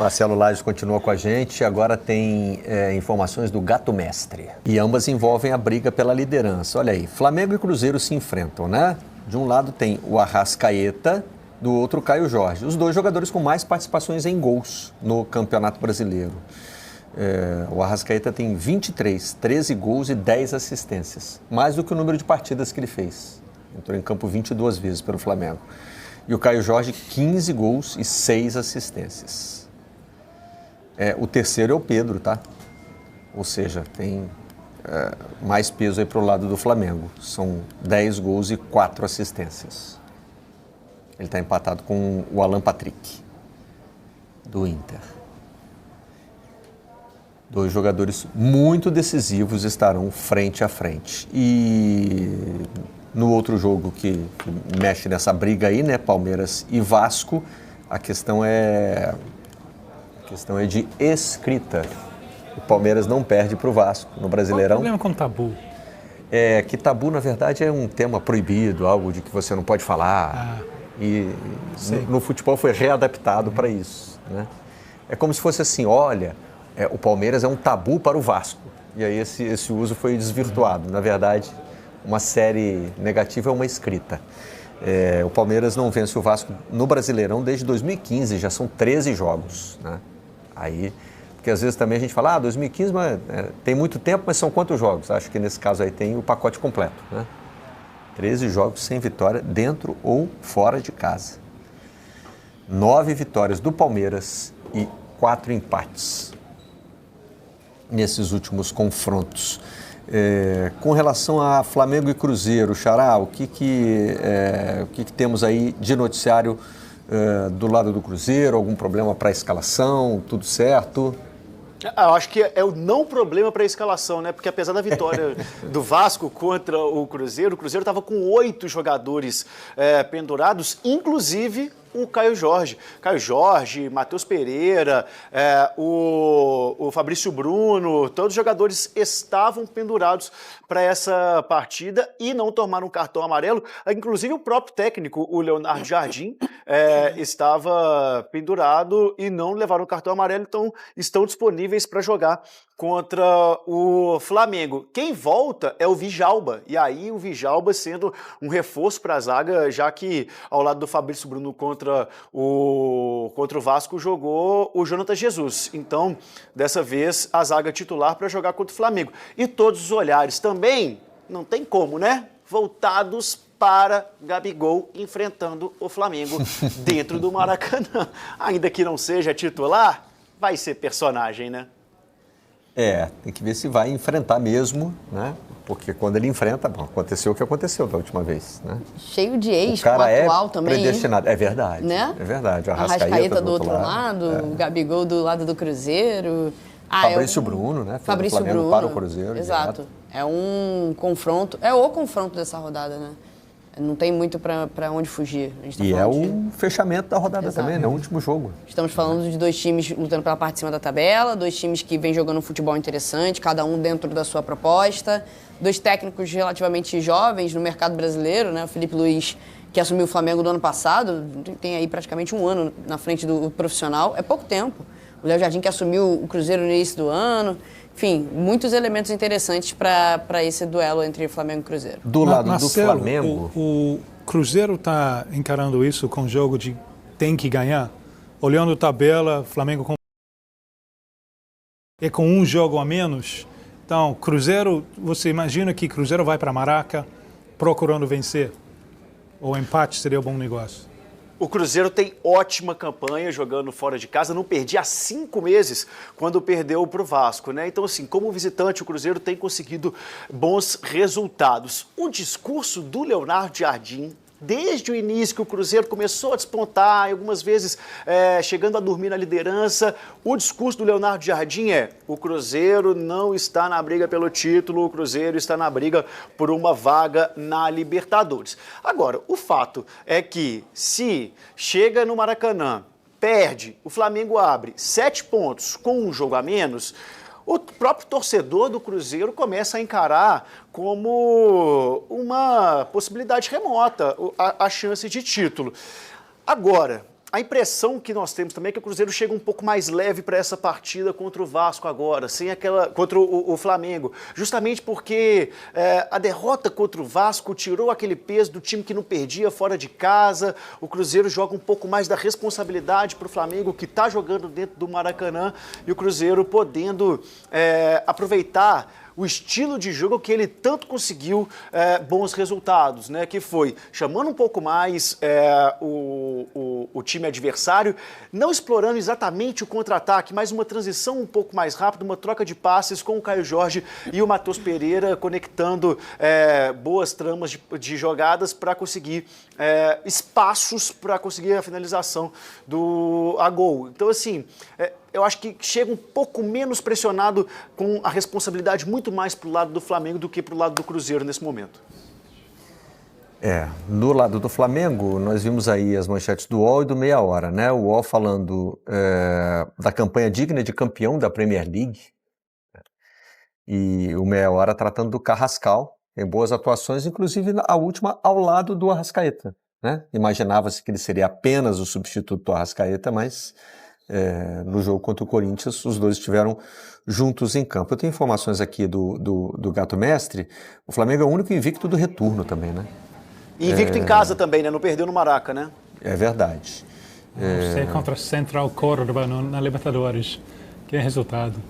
Marcelo Lages continua com a gente. Agora tem informações do Gato Mestre. E ambas envolvem a briga pela liderança. Olha aí, Flamengo e Cruzeiro se enfrentam, né? De um lado tem o Arrascaeta, do outro o Caio Jorge. Os dois jogadores com mais participações em gols no Campeonato Brasileiro. O Arrascaeta tem 23, 13 gols e 10 assistências. Mais do que o número de partidas que ele fez. Entrou em campo 22 vezes pelo Flamengo. E o Caio Jorge, 15 gols e 6 assistências. O terceiro é o Pedro, tá? Ou seja, tem mais peso aí para o lado do Flamengo. São 10 gols e 4 assistências. Ele está empatado com o Alan Patrick, do Inter. Dois jogadores muito decisivos estarão frente a frente. E no outro jogo que mexe nessa briga aí, né, Palmeiras e Vasco, a questão é de escrita. O Palmeiras não perde para o Vasco no Brasileirão. Qual o problema com tabu? Que tabu, na verdade, é um tema proibido, algo de que você não pode falar. E no futebol foi readaptado para isso, né? É como se fosse assim, olha, o Palmeiras é um tabu para o Vasco. E aí esse uso foi desvirtuado. Na verdade, uma série negativa é uma escrita. O Palmeiras não vence o Vasco no Brasileirão desde 2015, já são 13 jogos, né? Aí, porque às vezes também a gente fala, 2015 mas, tem muito tempo, mas são quantos jogos? Acho que nesse caso aí tem o pacote completo, né? 13 jogos sem vitória, dentro ou fora de casa. 9 vitórias do Palmeiras e 4 empates nesses últimos confrontos. Com relação a Flamengo e Cruzeiro, Xará, o que temos aí de noticiário do lado do Cruzeiro? Algum problema para a escalação? Tudo certo? Eu acho que é o não problema para a escalação, né? Porque apesar da vitória do Vasco contra o Cruzeiro estava com 8 jogadores pendurados, inclusive o Caio Jorge. Caio Jorge, Matheus Pereira, o Fabrício Bruno, todos os jogadores estavam pendurados para essa partida e não tomaram cartão amarelo. Inclusive o próprio técnico, o Leonardo Jardim, estava pendurado e não levaram cartão amarelo, então estão disponíveis para jogar contra o Flamengo. Quem volta é o Djalma, e aí o Djalma sendo um reforço para a zaga, já que ao lado do Fabrício Bruno contra o Vasco jogou o Jonathan Jesus. Então, dessa vez, a zaga titular para jogar contra o Flamengo. E todos os olhares também, não tem como, né? Voltados para Gabigol enfrentando o Flamengo dentro do Maracanã. Ainda que não seja titular, vai ser personagem, né? Tem que ver se vai enfrentar mesmo, né? Porque quando ele enfrenta, aconteceu o que aconteceu da última vez, né? Cheio de ex, o cara atual também. Predestinado. É verdade, né? É verdade. O Arrascaeta do outro lado, o Gabigol do lado do Cruzeiro. Fabrício Bruno, né? Fabrício Bruno para o Cruzeiro. Exato. É um confronto, o confronto dessa rodada, né? Não tem muito para onde fugir. A gente tá o fechamento da rodada também, né? O último jogo. Estamos falando de 2 times lutando pela parte de cima da tabela, 2 times que vêm jogando um futebol interessante, cada um dentro da sua proposta, 2 técnicos relativamente jovens no mercado brasileiro, né? O Felipe Luiz, que assumiu o Flamengo do ano passado, tem aí praticamente 1 ano na frente do profissional, é pouco tempo. O Léo Jardim, que assumiu o Cruzeiro no início do ano. Enfim, muitos elementos interessantes para esse duelo entre Flamengo e Cruzeiro. Do lado Marcelo, do Flamengo... O Cruzeiro está encarando isso com o jogo de tem que ganhar? Olhando a tabela, Flamengo com um jogo a menos. Então, Cruzeiro, você imagina que Cruzeiro vai para Maraca procurando vencer? Ou empate seria um bom negócio? O Cruzeiro tem ótima campanha jogando fora de casa, não perdia há 5 meses quando perdeu para o Vasco, né? Então, assim, como visitante, o Cruzeiro tem conseguido bons resultados. O discurso do Leonardo Jardim, desde o início que o Cruzeiro começou a despontar, algumas vezes chegando a dormir na liderança, o discurso do Leonardo Jardim o Cruzeiro não está na briga pelo título, o Cruzeiro está na briga por uma vaga na Libertadores. Agora, o fato é que se chega no Maracanã, perde, o Flamengo abre 7 pontos com um jogo a menos, o próprio torcedor do Cruzeiro começa a encarar como uma possibilidade remota a chance de título. Agora, A impressão que nós temos também é que o Cruzeiro chega um pouco mais leve para essa partida contra o Vasco agora, contra o Flamengo, justamente porque a derrota contra o Vasco tirou aquele peso do time que não perdia fora de casa. O Cruzeiro joga um pouco mais da responsabilidade para o Flamengo, que está jogando dentro do Maracanã, e o Cruzeiro podendo aproveitar o estilo de jogo que ele tanto conseguiu bons resultados, né? Que foi chamando um pouco mais o time adversário, não explorando exatamente o contra-ataque, mas uma transição um pouco mais rápida, uma troca de passes com o Caio Jorge e o Matheus Pereira, conectando boas tramas de jogadas para conseguir espaços para conseguir a finalização a gol. Então, assim, eu acho que chega um pouco menos pressionado, com a responsabilidade muito mais para o lado do Flamengo do que para o lado do Cruzeiro nesse momento. No lado do Flamengo, nós vimos aí as manchetes do UOL e do Meia Hora, né? O UOL falando da campanha digna de campeão da Premier League, e o Meia Hora tratando do Carrascal, tem boas atuações, inclusive a última ao lado do Arrascaeta, né? Imaginava-se que ele seria apenas o substituto do Arrascaeta, mas no jogo contra o Corinthians, os dois estiveram juntos em campo. Eu tenho informações aqui do Gato Mestre. O Flamengo é o único invicto do retorno também, né? E invicto em casa também, né? Não perdeu no Maraca, né? É verdade. Você contra Central Córdoba na Libertadores. Que resultado.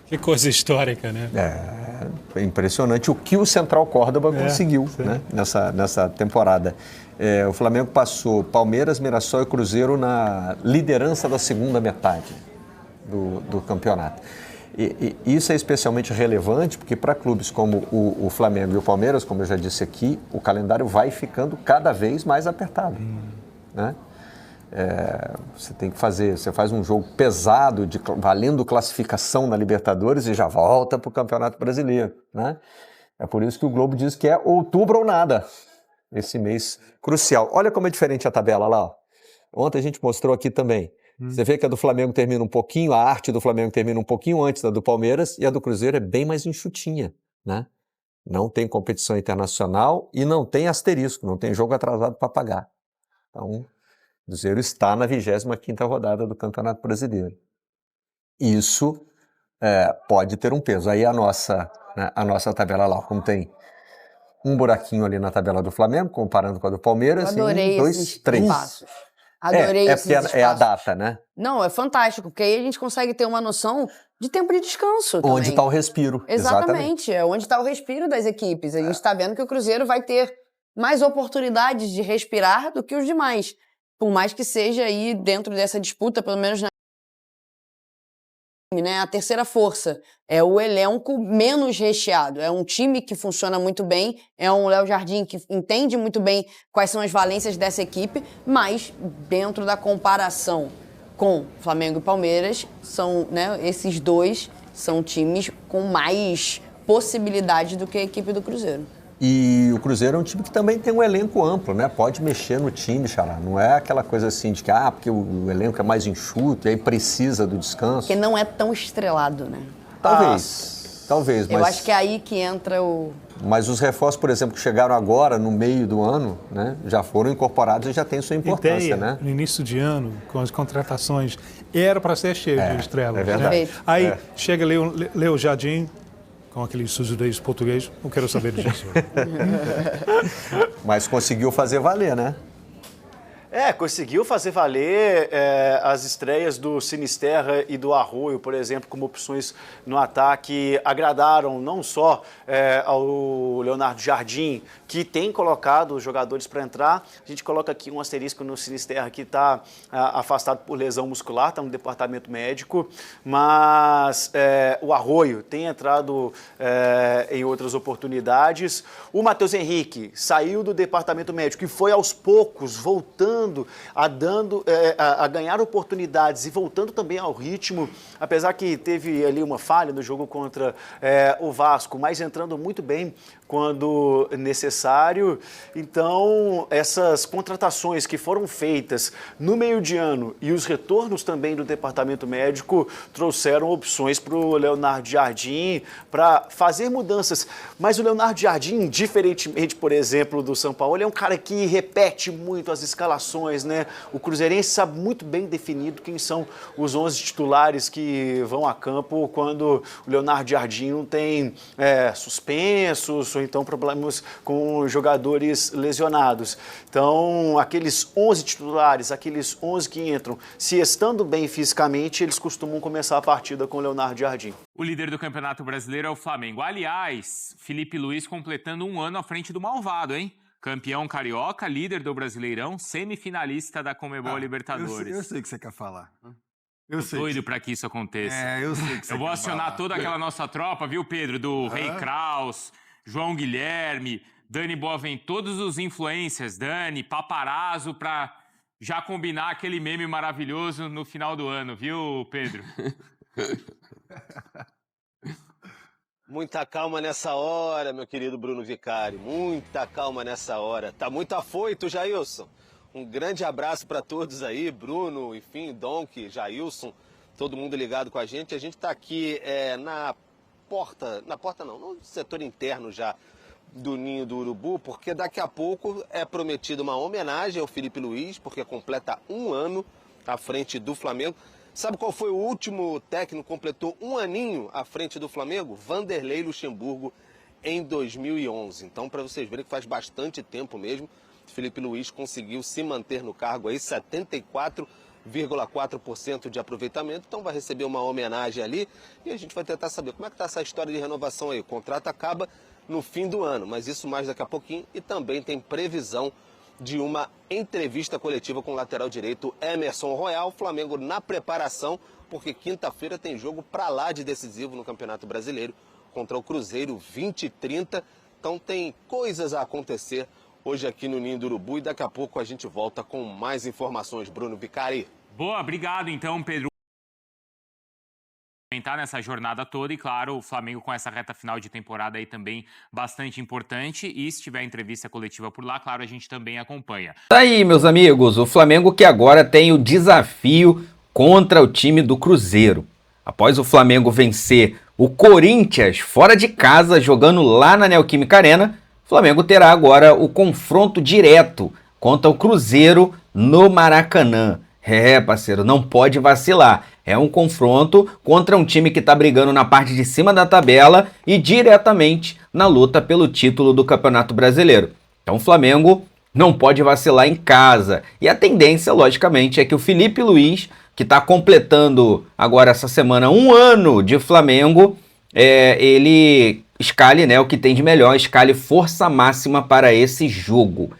Que coisa histórica, né? É impressionante o que o Central Córdoba conseguiu, né? Nessa temporada. O Flamengo passou Palmeiras, Mirassol e Cruzeiro na liderança da segunda metade do campeonato. E isso é especialmente relevante porque para clubes como o Flamengo e o Palmeiras, como eu já disse aqui, o calendário vai ficando cada vez mais apertado, né? Você faz um jogo pesado, valendo classificação na Libertadores e já volta para o Campeonato Brasileiro, né? É por isso que o Globo diz que é outubro ou nada, esse mês crucial. Olha como é diferente a tabela lá, ó. Ontem a gente mostrou aqui também. Você vê que a do Flamengo termina um pouquinho, a arte do Flamengo termina um pouquinho antes da do Palmeiras, e a do Cruzeiro é bem mais enxutinha, né? Não tem competição internacional e não tem asterisco, não tem jogo atrasado para pagar. Então, o Cruzeiro está na 25ª rodada do Campeonato Brasileiro. Isso pode ter um peso. Aí a nossa tabela lá, como tem um buraquinho ali na tabela do Flamengo, comparando com a do Palmeiras, eu adorei 1, 2, 3. Passos. Adorei esses porque espaços. é a data, né? Não, é fantástico, porque aí a gente consegue ter uma noção de tempo de descanso também. Onde está o respiro. Exatamente, é onde está o respiro das equipes. A gente está vendo que o Cruzeiro vai ter mais oportunidades de respirar do que os demais. Por mais que seja aí dentro dessa disputa, pelo menos né, a terceira força. É o elenco menos recheado. É um time que funciona muito bem, é um Léo Jardim que entende muito bem quais são as valências dessa equipe, mas dentro da comparação com Flamengo e Palmeiras, esses dois são times com mais possibilidade do que a equipe do Cruzeiro. E o Cruzeiro é um time que também tem um elenco amplo, né? Pode mexer no time, Xará. Não é aquela coisa assim de que, porque o elenco é mais enxuto e aí precisa do descanso. Porque não é tão estrelado, né? Talvez. Eu acho que é aí que entra o... Mas os reforços, por exemplo, que chegaram agora, no meio do ano, né? Já foram incorporados e já tem sua importância, né? No início de ano, com as contratações, era para ser cheio de estrelas. É verdade. Né? Aí chega Léo Jardim, com aquele suzudez português, não quero saber disso. Mas conseguiu fazer valer, né? Conseguiu fazer valer as estreias do Sinisterra e do Arroio, por exemplo, como opções no ataque, agradaram não só ao Leonardo Jardim, que tem colocado os jogadores para entrar. A gente coloca aqui um asterisco no Sinisterra, que está afastado por lesão muscular, está no departamento médico, mas o Arroio tem entrado em outras oportunidades. O Matheus Henrique saiu do departamento médico e foi aos poucos voltando a ganhar oportunidades e voltando também ao ritmo, apesar que teve ali uma falha no jogo contra o Vasco, mas entrando muito bem quando necessário. Então, essas contratações que foram feitas no meio de ano e os retornos também do departamento médico trouxeram opções para o Leonardo Jardim para fazer mudanças. Mas o Leonardo Jardim, diferentemente, por exemplo, do São Paulo, é um cara que repete muito as escalações rotações, né? O cruzeirense sabe muito bem definido quem são os 11 titulares que vão a campo quando o Leonardo Jardim não tem suspensos ou então problemas com jogadores lesionados. Então, aqueles 11 titulares, aqueles 11 que entram, se estando bem fisicamente, eles costumam começar a partida com o Leonardo Jardim. O líder do Campeonato Brasileiro é o Flamengo. Aliás, Felipe Luiz completando um ano à frente do malvado, hein? Campeão carioca, líder do Brasileirão, semifinalista da Conmebol Libertadores. Eu sei o que você quer falar. Eu sei. Doido para que isso aconteça. Eu sei que você Eu vou quer acionar falar. toda aquela nossa tropa, viu, Pedro? Do Rei Kraus, João Guilherme, Dani Boaventura, todos os influencers, Dani, Paparazzo, para já combinar aquele meme maravilhoso no final do ano, viu, Pedro? Muita calma nessa hora, meu querido Bruno Vicari. Muita calma nessa hora. Tá muito afoito, Jailson. Um grande abraço para todos aí, Bruno, enfim, Donk, Jailson, todo mundo ligado com a gente. A gente tá aqui no setor interno já do Ninho do Urubu, porque daqui a pouco é prometida uma homenagem ao Felipe Luiz, porque completa um ano à frente do Flamengo. Sabe qual foi o último técnico que completou um aninho à frente do Flamengo? Vanderlei Luxemburgo, em 2011. Então, para vocês verem que faz bastante tempo mesmo, Felipe Luiz conseguiu se manter no cargo aí, 74,4% de aproveitamento. Então, vai receber uma homenagem ali e a gente vai tentar saber como é que está essa história de renovação aí. O contrato acaba no fim do ano, mas isso mais daqui a pouquinho. E também tem previsão de uma entrevista coletiva com o lateral direito Emerson Royal. Flamengo na preparação, porque quinta-feira tem jogo pra lá de decisivo no Campeonato Brasileiro contra o Cruzeiro, 20 e 30. Então tem coisas a acontecer hoje aqui no Ninho do Urubu e daqui a pouco a gente volta com mais informações. Bruno Vicari. Boa, obrigado então, Pedro. Nessa jornada toda e, claro, o Flamengo com essa reta final de temporada aí também bastante importante e se tiver entrevista coletiva por lá, claro, a gente também acompanha. Tá aí, meus amigos, o Flamengo que agora tem o desafio contra o time do Cruzeiro. Após o Flamengo vencer o Corinthians fora de casa, jogando lá na Neoquímica Arena, o Flamengo terá agora o confronto direto contra o Cruzeiro no Maracanã. Parceiro, não pode vacilar. É um confronto contra um time que está brigando na parte de cima da tabela e diretamente na luta pelo título do Campeonato Brasileiro. Então o Flamengo não pode vacilar em casa. E a tendência, logicamente, é que o Felipe Luiz, que está completando agora essa semana um ano de Flamengo, ele escale, né, o que tem de melhor, escale força máxima para esse jogo.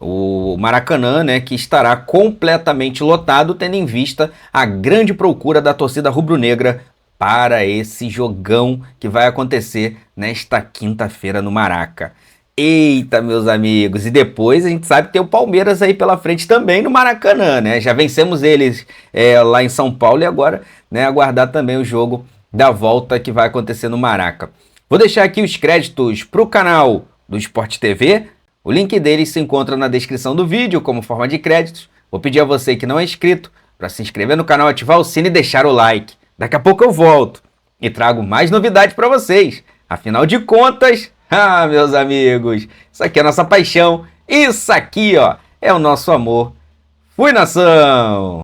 O Maracanã, né, que estará completamente lotado, tendo em vista a grande procura da torcida rubro-negra para esse jogão que vai acontecer nesta quinta-feira no Maraca. Eita, meus amigos, e depois a gente sabe que tem o Palmeiras aí pela frente também no Maracanã, né? Já vencemos eles lá em São Paulo e agora, né, aguardar também o jogo da volta que vai acontecer no Maraca. Vou deixar aqui os créditos para o canal do Sport TV. O link deles se encontra na descrição do vídeo como forma de créditos. Vou pedir a você que não é inscrito para se inscrever no canal, ativar o sino e deixar o like. Daqui a pouco eu volto e trago mais novidades para vocês. Afinal de contas, meus amigos, isso aqui é a nossa paixão. Isso aqui, ó, é o nosso amor. Fui, nação!